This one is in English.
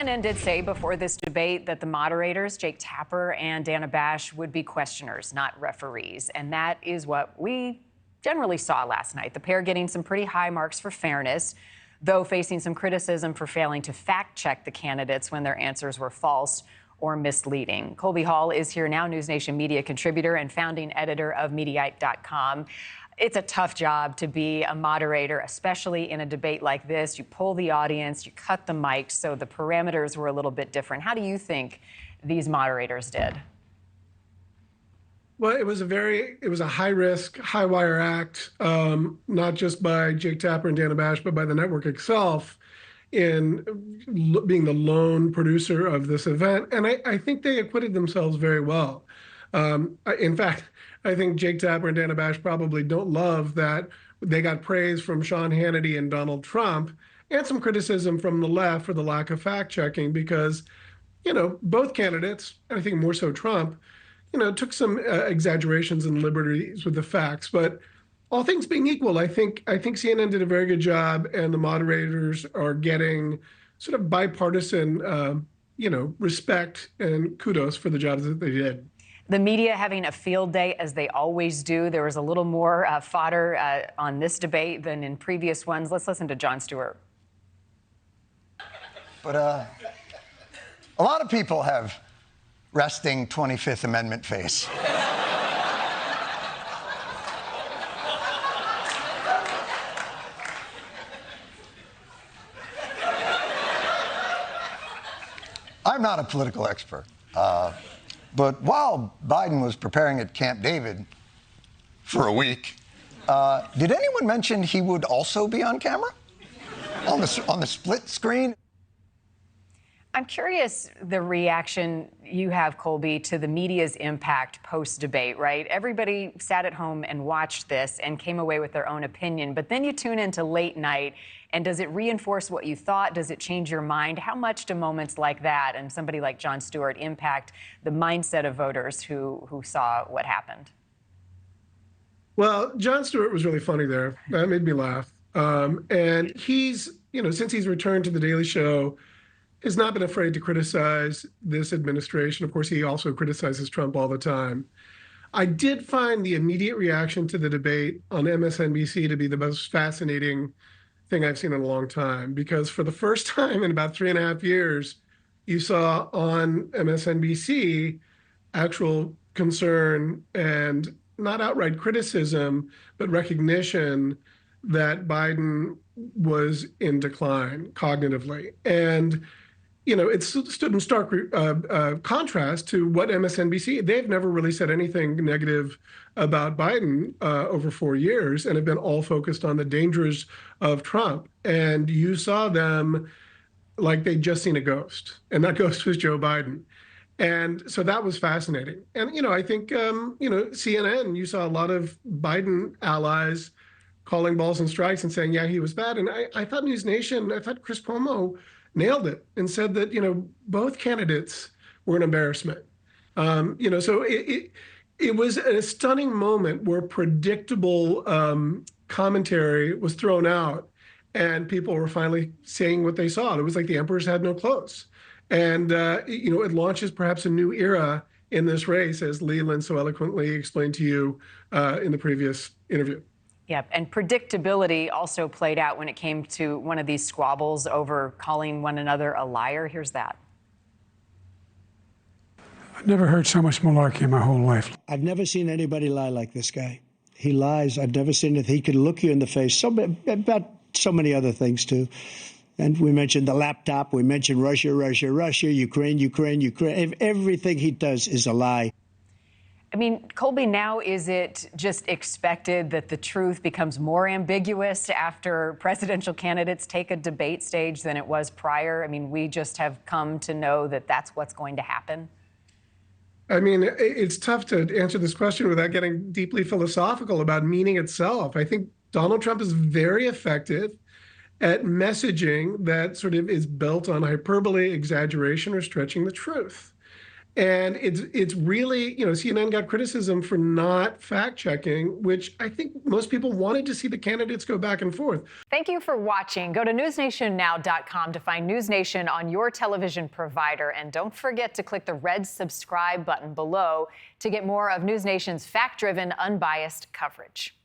CNN did say before this debate that the moderators, Jake Tapper and Dana Bash, would be questioners, not referees. And that is what we generally saw last night. The pair getting some pretty high marks for fairness, though facing some criticism for failing to fact-check the candidates when their answers were false or misleading. Colby Hall is here now, NewsNation media contributor and founding editor of Mediaite.com. It's a tough job to be a moderator, especially in a debate like this. You pull the audience, you cut the mics, so the parameters were a little bit different. How do you think these moderators did? Well, it was a high-risk, high-wire act, not just by Jake Tapper and Dana Bash, but by the network itself in being the lone producer of this event. And I think they acquitted themselves very well. In fact, I think Jake Tapper and Dana Bash probably don't love that they got praise from Sean Hannity and Donald Trump and some criticism from the left for the lack of fact-checking because, both candidates, and I think more so Trump, took some exaggerations and liberties with the facts. But all things being equal, I think CNN did a very good job, and the moderators are getting sort of bipartisan, respect and kudos for the jobs that they did. The media having a field day, as they always do. There was a little more fodder on this debate than in previous ones. Let's listen to Jon Stewart. But a lot of people have resting 25th Amendment face. I'm not a political expert. But while Biden was preparing at Camp David for a week, did anyone mention he would also be on camera? On the split screen? I'm curious the reaction you have, Colby, to the media's impact post-debate, right? Everybody sat at home and watched this and came away with their own opinion. But then you tune into late night, and does it reinforce what you thought? Does it change your mind? How much do moments like that and somebody like Jon Stewart impact the mindset of voters who saw what happened? Well, Jon Stewart was really funny there. That made me laugh. And he's, since he's returned to The Daily Show, has not been afraid to criticize this administration. Of course, he also criticizes Trump all the time. I did find the immediate reaction to the debate on MSNBC to be the most fascinating thing I've seen in a long time, because for the first time in about 3.5 years, you saw on MSNBC actual concern and not outright criticism, but recognition that Biden was in decline cognitively. And it stood in stark contrast to what MSNBC, they've never really said anything negative about Biden over 4 years and have been all focused on the dangers of Trump. And you saw them like they'd just seen a ghost, and that ghost was Joe Biden. And so that was fascinating. And, I think, CNN, you saw a lot of Biden allies calling balls and strikes and saying, yeah, he was bad. And I thought NewsNation, I thought Chris Cuomo nailed it and said that, both candidates were an embarrassment. So it was a stunning moment where predictable commentary was thrown out and people were finally saying what they saw. It was like the emperor's had no clothes. And, it launches perhaps a new era in this race, as Leland so eloquently explained to you in the previous interview. Yep, and predictability also played out when it came to one of these squabbles over calling one another a liar. Here's that. I've never heard so much malarkey in my whole life. I've never seen anybody lie like this guy. He lies. I've never seen it. He can look you in the face about so many other things, too. And we mentioned the laptop. We mentioned Russia, Ukraine. Everything he does is a lie. I mean, Colby, now is it just expected that the truth becomes more ambiguous after presidential candidates take a debate stage than it was prior? I mean, we just have come to know that that's what's going to happen. I mean, it's tough to answer this question without getting deeply philosophical about meaning itself. I think Donald Trump is very effective at messaging that sort of is built on hyperbole, exaggeration, or stretching the truth. And it's really, CNN got criticism for not fact checking, which I think most people wanted to see the candidates go back and forth. Thank you for watching. Go to newsnationnow.com to find NewsNation on your television provider. And don't forget to click the red subscribe button below to get more of NewsNation's fact-driven, unbiased coverage.